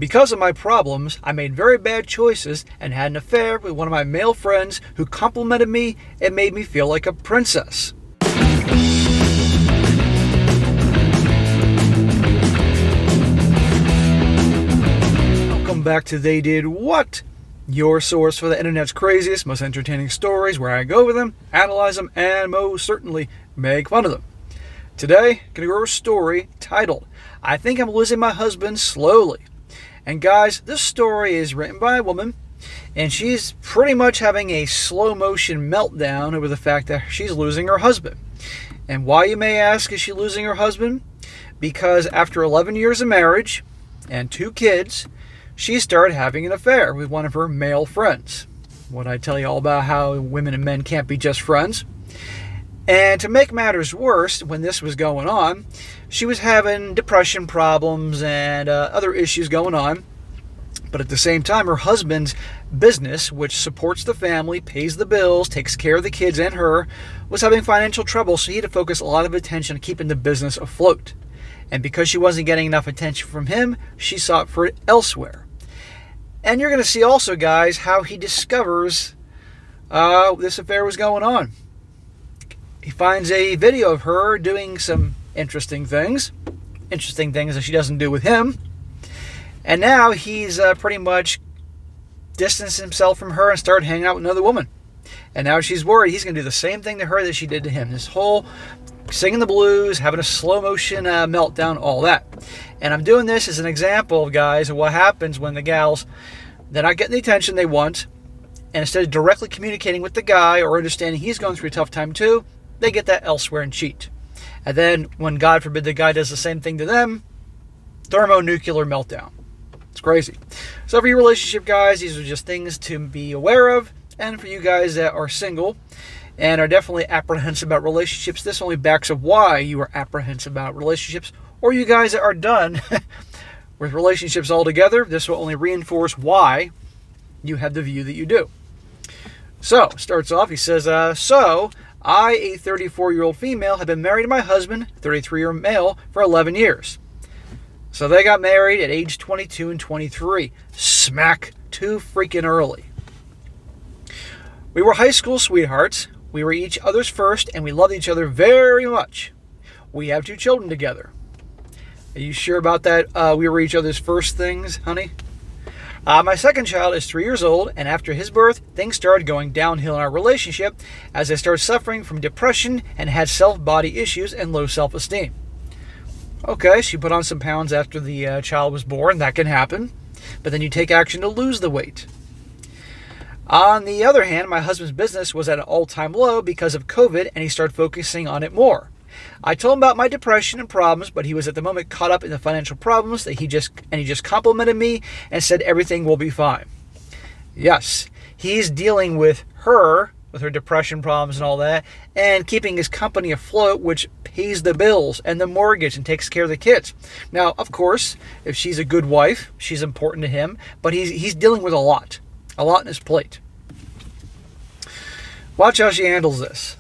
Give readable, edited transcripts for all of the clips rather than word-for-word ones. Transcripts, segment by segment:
Because of my problems, I made very bad choices and had an affair with one of my male friends who complimented me and made me feel like a princess. Welcome back to They Did What? Your source for the internet's craziest, most entertaining stories, where I go over them, analyze them, and most certainly make fun of them. Today, I'm going to go over a story titled, I Think I'm Losing My Husband Slowly. And guys, this story is written by a woman, and she's pretty much having a slow motion meltdown over the fact that she's losing her husband. And why, you may ask, is she losing her husband? Because after 11 years of marriage and 2 kids, she started having an affair with one of her male friends. What I tell you all about how women and men can't be just friends. And to make matters worse, when this was going on, she was having depression problems and other issues going on. But at the same time, her husband's business, which supports the family, pays the bills, takes care of the kids and her, was having financial trouble, so he had to focus a lot of attention on keeping the business afloat. And because she wasn't getting enough attention from him, she sought for it elsewhere. And you're going to see also, guys, how he discovers this affair was going on. He finds a video of her doing some interesting things that she doesn't do with him. And now he's pretty much distanced himself from her and started hanging out with another woman. And now she's worried he's going to do the same thing to her that she did to him. This whole singing the blues, having a slow motion meltdown, all that. And I'm doing this as an example, guys, of what happens when the gals, they're not getting the attention they want. And instead of directly communicating with the guy or understanding he's going through a tough time too, they get that elsewhere and cheat. And then when, God forbid, the guy does the same thing to them, thermonuclear meltdown. It's crazy. So for your relationship, guys, these are just things to be aware of. And for you guys that are single and are definitely apprehensive about relationships, this only backs up why you are apprehensive about relationships. Or you guys that are done with relationships altogether, this will only reinforce why you have the view that you do. So, starts off, he says, So, I, a 34-year-old female, have been married to my husband, 33-year-old male, for 11 years. So they got married at age 22 and 23. Smack too freaking early. We were high school sweethearts. We were each other's first, and we loved each other very much. We have 2 children together. Are you sure about that? We were each other's first things, honey? My second child is 3 years old, and after his birth, things started going downhill in our relationship as I started suffering from depression and had self-body issues and low self-esteem. Okay, she put on some pounds after the child was born. That can happen. But then you take action to lose the weight. On the other hand, my husband's business was at an all-time low because of COVID, and he started focusing on it more. I told him about my depression and problems, but he was at the moment caught up in the financial problems that he just complimented me and said everything will be fine. Yes, he's dealing with her depression problems and all that, and keeping his company afloat, which pays the bills and the mortgage and takes care of the kids. Now, of course, if she's a good wife, she's important to him, but he's dealing with a lot on his plate. Watch how she handles this.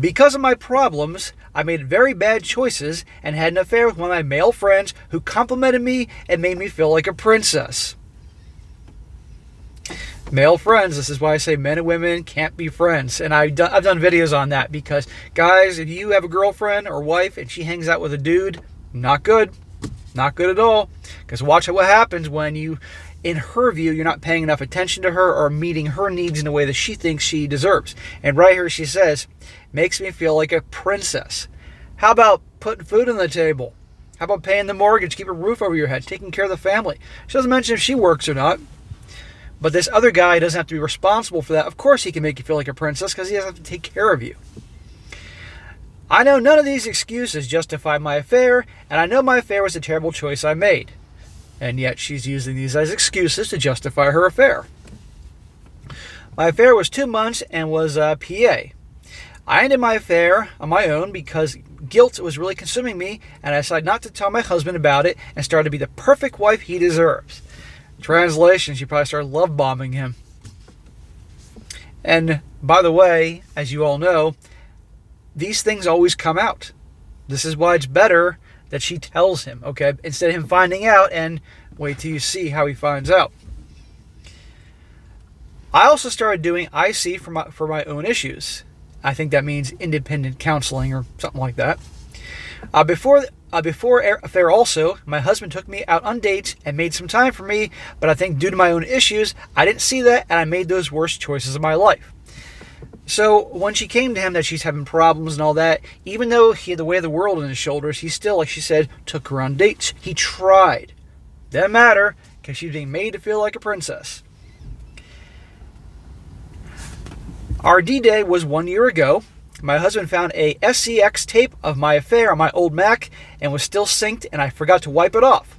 Because of my problems, I made very bad choices and had an affair with one of my male friends who complimented me and made me feel like a princess. Male friends, this is why I say men and women can't be friends. And I've done videos on that because, guys, if you have a girlfriend or wife and she hangs out with a dude, not good. Not good at all. Because watch what happens when you, in her view, you're not paying enough attention to her or meeting her needs in a way that she thinks she deserves. And right here she says, makes me feel like a princess. How about putting food on the table? How about paying the mortgage, keeping a roof over your head, taking care of the family? She doesn't mention if she works or not. But this other guy doesn't have to be responsible for that. Of course he can make you feel like a princess because he doesn't have to take care of you. I know none of these excuses justify my affair, and I know my affair was a terrible choice I made. And yet she's using these as excuses to justify her affair. My affair was 2 months and was PA. I ended my affair on my own because guilt was really consuming me, and I decided not to tell my husband about it and started to be the perfect wife he deserves. Translation, she probably started love bombing him. And by the way, as you all know, these things always come out. This is why it's better that she tells him, okay? Instead of him finding out and Wait till you see how he finds out. I also started doing IC for my own issues. I think that means independent counseling or something like that. Before affair also, my husband took me out on dates and made some time for me, but I think due to my own issues, I didn't see that and I made those worst choices of my life. So when she came to him that she's having problems and all that, even though he had the weight of the world on his shoulders, he still, like she said, took her on dates. He tried. Didn't matter, because she was being made to feel like a princess. Our D-Day was 1 year ago. My husband found a SCX tape of my affair on my old Mac and was still synced, and I forgot to wipe it off.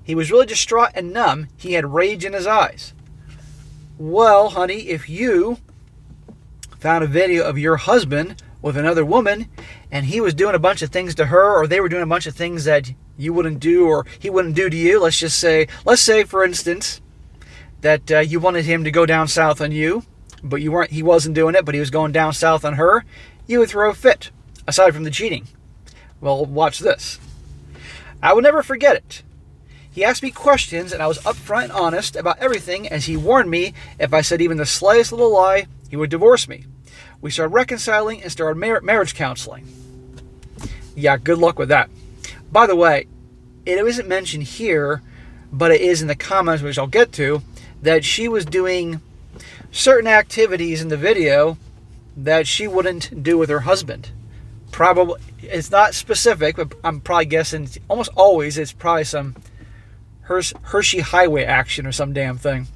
He was really distraught and numb. He had rage in his eyes. Well, honey, if you found a video of your husband with another woman and he was doing a bunch of things to her, or they were doing a bunch of things that you wouldn't do or he wouldn't do to you, let's say for instance that you wanted him to go down south on you, but he wasn't doing it, but he was going down south on her, you would throw a fit, aside from the cheating. Well, watch this. I will never forget it. He asked me questions, and I was upfront and honest about everything, as he warned me if I said even the slightest little lie, he would divorce me. We started reconciling and started marriage counseling. Yeah, good luck with that. By the way, it isn't mentioned here, but it is in the comments, which I'll get to, that she was doing certain activities in the video that she wouldn't do with her husband. Probably, it's not specific, but I'm probably guessing almost always it's probably some Hershey Highway action or some damn thing.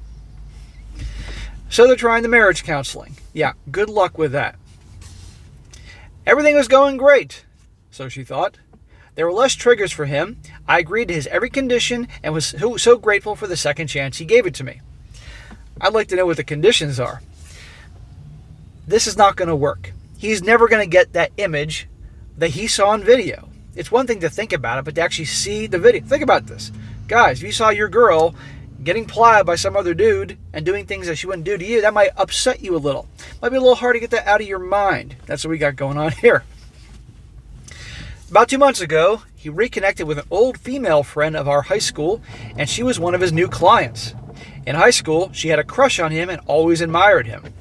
So they're trying the marriage counseling. Yeah, good luck with that. Everything was going great, so she thought. There were less triggers for him. I agreed to his every condition and was so grateful for the second chance he gave it to me. I'd like to know what the conditions are. This is not going to work. He's never going to get that image that he saw on video. It's one thing to think about it, but to actually see the video. Think about this. Guys, if you saw your girl getting plied by some other dude and doing things that she wouldn't do to you, that might upset you a little. Might be a little hard to get that out of your mind. That's what we got going on here. About 2 months ago, he reconnected with an old female friend of our high school, and she was one of his new clients. In high school, she had a crush on him and always admired him.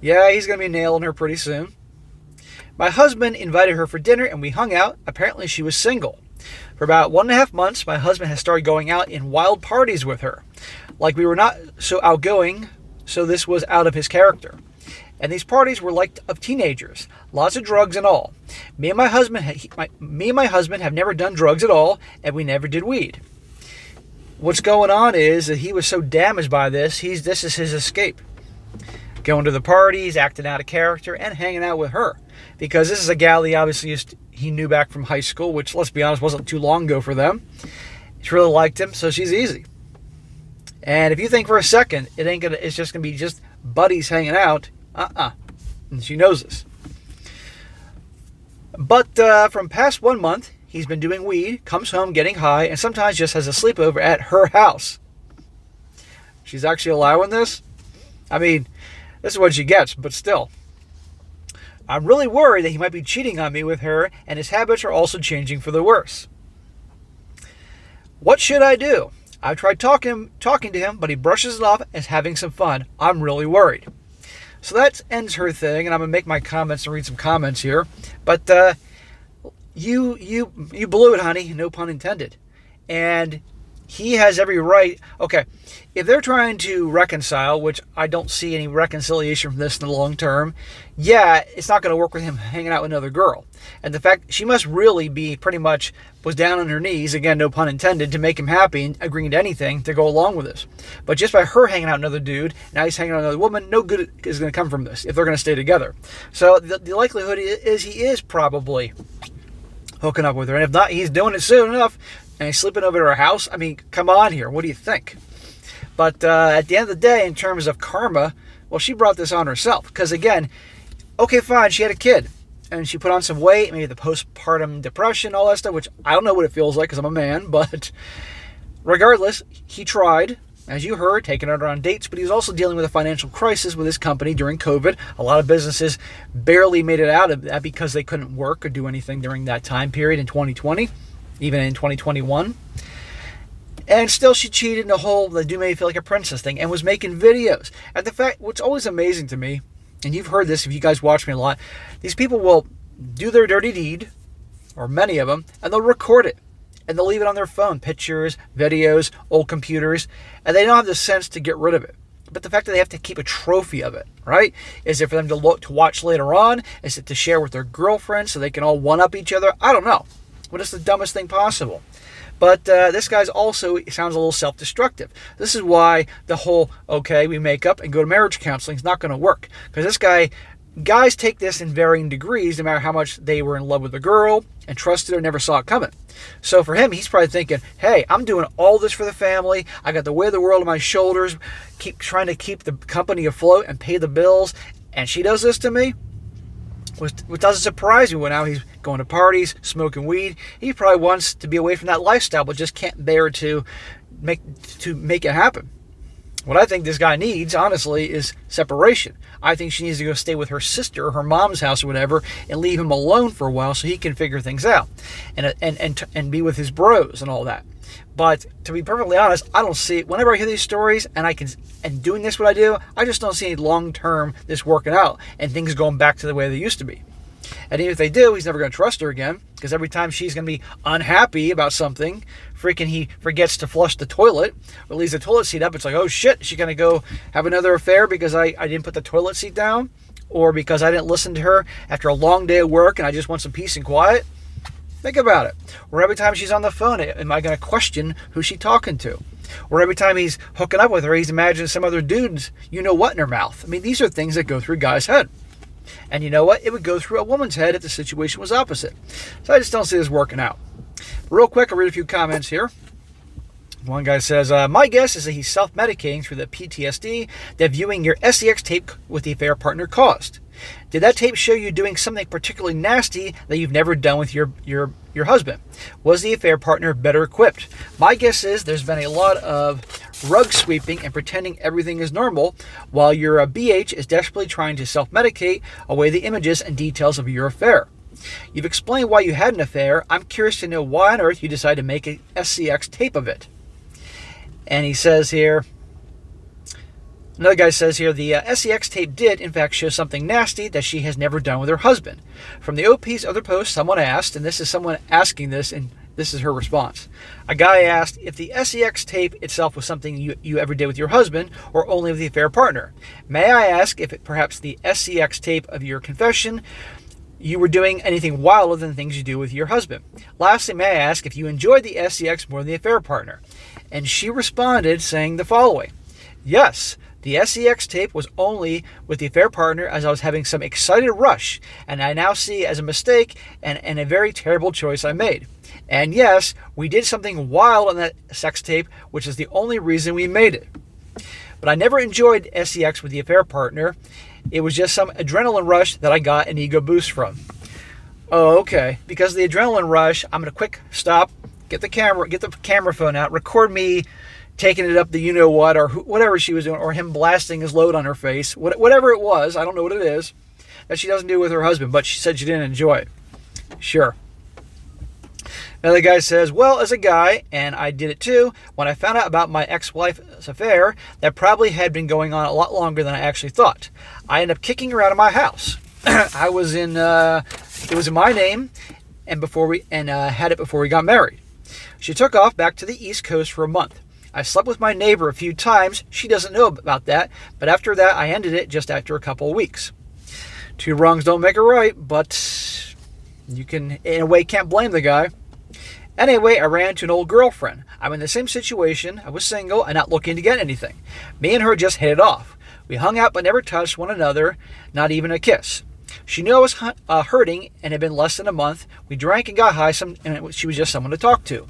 Yeah, he's going to be nailing her pretty soon. My husband invited her for dinner and we hung out. Apparently she was single. For about 1.5 months, my husband has started going out in wild parties with her. Like we were not so outgoing, so this was out of his character. And these parties were like of teenagers. Lots of drugs and all. Me and my husband have never done drugs at all, and we never did weed. What's going on is that he was so damaged by this, this is his escape. Going to the parties, acting out of character, and hanging out with her. Because this is a gal he knew back from high school, which, let's be honest, wasn't too long ago for them. She really liked him, so she's easy. And if you think for a second it's just gonna be just buddies hanging out, and she knows this. But from past 1 month, he's been doing weed, comes home getting high, and sometimes just has a sleepover at her house. She's actually allowing this? I mean, this is what she gets, but still. I'm really worried that he might be cheating on me with her, and his habits are also changing for the worse. What should I do? I've tried talking to him, but he brushes it off as having some fun. I'm really worried. So that ends her thing, and I'm going to make my comments and read some comments here. But you blew it, honey, no pun intended. And he has every right. Okay, if they're trying to reconcile, which I don't see any reconciliation from this in the long term, yeah, it's not going to work with him hanging out with another girl. And the fact she must really be pretty much was down on her knees, again, no pun intended, to make him happy and agreeing to anything to go along with this. But just by her hanging out with another dude, now he's hanging out with another woman, no good is going to come from this if they're going to stay together. So the likelihood is he is probably hooking up with her. And if not, he's doing it soon enough. And he's sleeping over at her house. I mean, come on here. What do you think? But at the end of the day, in terms of karma, well, she brought this on herself. Because again, okay, fine, she had a kid. And she put on some weight, maybe the postpartum depression, all that stuff, which I don't know what it feels like because I'm a man. But regardless, he tried, as you heard, taking her on dates. But he was also dealing with a financial crisis with his company during COVID. A lot of businesses barely made it out of that because they couldn't work or do anything during that time period in 2020. Even in 2021. And still she cheated in the whole "the do me feel like a princess" thing and was making videos. And the fact, what's always amazing to me, and you've heard this if you guys watch me a lot, these people will do their dirty deed, or many of them, and they'll record it. And they'll leave it on their phone, pictures, videos, old computers, and they don't have the sense to get rid of it. But the fact that they have to keep a trophy of it, right? Is it for them to look to watch later on? Is it to share with their girlfriends so they can all one-up each other? I don't know. But it's the dumbest thing possible. But this guy's also sounds a little self-destructive. This is why the whole, okay, we make up and go to marriage counseling is not going to work. Because guys take this in varying degrees, no matter how much they were in love with the girl and trusted her, never saw it coming. So for him, he's probably thinking, hey, I'm doing all this for the family. I got the weight of the world on my shoulders, keep trying to keep the company afloat and pay the bills, and she does this to me? Which doesn't surprise me when now he's going to parties, smoking weed. He probably wants to be away from that lifestyle, but just can't bear to make it happen. What I think this guy needs, honestly, is separation. I think she needs to go stay with her sister or her mom's house or whatever and leave him alone for a while so he can figure things out and be with his bros and all that. But to be perfectly honest, I don't see it. Whenever I hear these stories and doing this what I do, I just don't see any long-term this working out and things going back to the way they used to be. And even if they do, he's never going to trust her again because every time she's going to be unhappy about something, he forgets to flush the toilet or leaves the toilet seat up. It's like, oh shit, is she going to go have another affair because I didn't put the toilet seat down? Or because I didn't listen to her after a long day of work and I just want some peace and quiet? Think about it. Or every time she's on the phone, am I going to question who she's talking to? Or every time he's hooking up with her, he's imagining some other dude's you-know-what in her mouth. I mean, these are things that go through a guy's head. And you know what? It would go through a woman's head if the situation was opposite. So I just don't see this working out. Real quick, I'll read a few comments here. One guy says, my guess is that he's self-medicating through the PTSD that viewing your SEX tape with the affair partner caused. Did that tape show you doing something particularly nasty that you've never done with your husband? Was the affair partner better equipped? My guess is there's been a lot of rug sweeping and pretending everything is normal while your BH is desperately trying to self-medicate away the images and details of your affair. You've explained why you had an affair. I'm curious to know why on earth you decided to make a SCX tape of it. And he says here, another guy says here, the SEX tape did, in fact, show something nasty that she has never done with her husband. From the OP's other post, someone asked, and this is someone asking this, and this is her response. A guy asked if the SEX tape itself was something you ever did with your husband, or only with the affair partner. May I ask if perhaps the SEX tape of your confession, you were doing anything wilder than things you do with your husband? Lastly, may I ask if you enjoyed the SEX more than the affair partner? And she responded saying the following. Yes, the SEX tape was only with the affair partner as I was having some excited rush, and I now see it as a mistake and a very terrible choice I made. And yes, we did something wild on that sex tape, which is the only reason we made it. But I never enjoyed SEX with the affair partner. It was just some adrenaline rush that I got an ego boost from. Oh, okay. Because of the adrenaline rush, I'm going to quick stop, get the camera phone out, record me taking it up the you-know-what, or whatever she was doing, or him blasting his load on her face, whatever it was, I don't know what it is, that she doesn't do with her husband, but she said she didn't enjoy it. Sure. Another guy says, well, as a guy, and I did it too, when I found out about my ex-wife's affair, that probably had been going on a lot longer than I actually thought. I ended up kicking her out of my house. It was in my name, and had it before we got married. She took off back to the East Coast for a month. I slept with my neighbor a few times. She doesn't know about that, but after that, I ended it just after a couple of weeks. Two wrongs don't make a right, but you can, in a way, can't blame the guy. Anyway, I ran into an old girlfriend. I'm in the same situation. I was single and not looking to get anything. Me and her just hit it off. We hung out but never touched one another, not even a kiss. She knew I was hurting and it had been less than a month. We drank and got high, and she was just someone to talk to.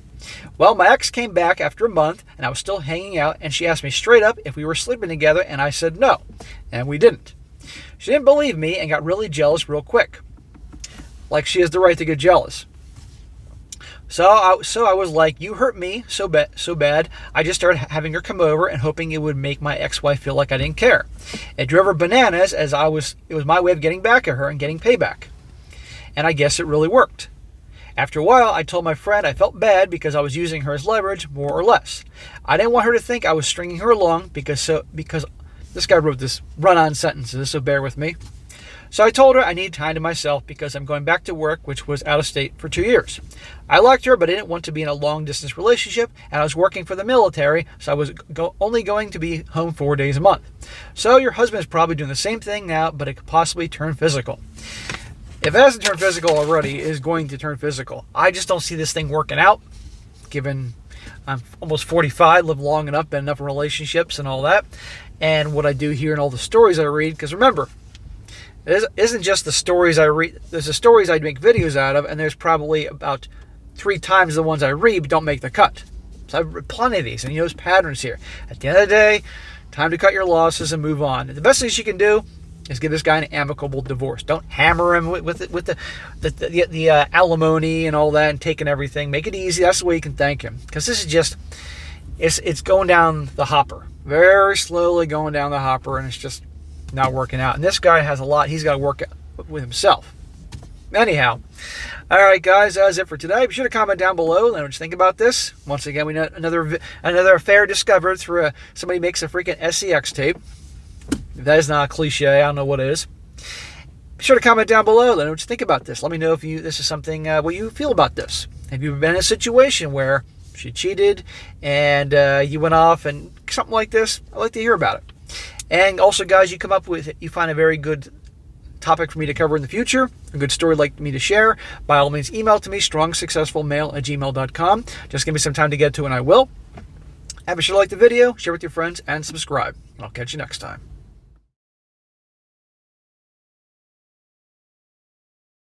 Well, my ex came back after a month and I was still hanging out, and she asked me straight up if we were sleeping together, and I said no, and we didn't. She didn't believe me and got really jealous real quick. Like she has the right to get jealous. So I was like, you hurt me so bad, I just started having her come over and hoping it would make my ex-wife feel like I didn't care. It drove her bananas, it was my way of getting back at her and getting payback. And I guess it really worked. After a while, I told my friend I felt bad because I was using her as leverage, more or less. I didn't want her to think I was stringing her along because this guy wrote this run-on sentences, so bear with me. So I told her I needed time to myself because I'm going back to work, which was out of state for 2 years. I liked her, but I didn't want to be in a long-distance relationship, and I was working for the military, so I was only going to be home 4 days a month. So your husband is probably doing the same thing now, but it could possibly turn physical. If it hasn't turned physical already, it is going to turn physical. I just don't see this thing working out, given I'm almost 45, lived long enough, been enough in relationships and all that, and what I do here and all the stories I read, because remember, it isn't just the stories I read. There's the stories I make videos out of, and there's probably about 3 times the ones I read but don't make the cut. So I've read plenty of these, and there's patterns here. At the end of the day, time to cut your losses and move on. And the best thing you can do is give this guy an amicable divorce. Don't hammer him with the alimony and all that and taking everything. Make it easy. That's the way you can thank him. Because this is just, it's going down the hopper. Very slowly going down the hopper, and it's just not working out. And this guy has a lot he's got to work with himself. Anyhow, all right, guys, that's it for today. Be sure to comment down below. Let me know what you think about this. Once again, we know another affair discovered through somebody makes a freaking SCX tape. If that is not a cliche, I don't know what is. Be sure to comment down below. Let me know what you think about this. Let me know if this is something, what you feel about this. Have you been in a situation where she cheated and you went off and something like this? I'd like to hear about it. And also, guys, you find a very good topic for me to cover in the future, a good story you'd like me to share, by all means, email to me, strongsuccessfulmale@gmail.com. Just give me some time to get to, and I will. And be sure to like the video, share with your friends, and subscribe. I'll catch you next time.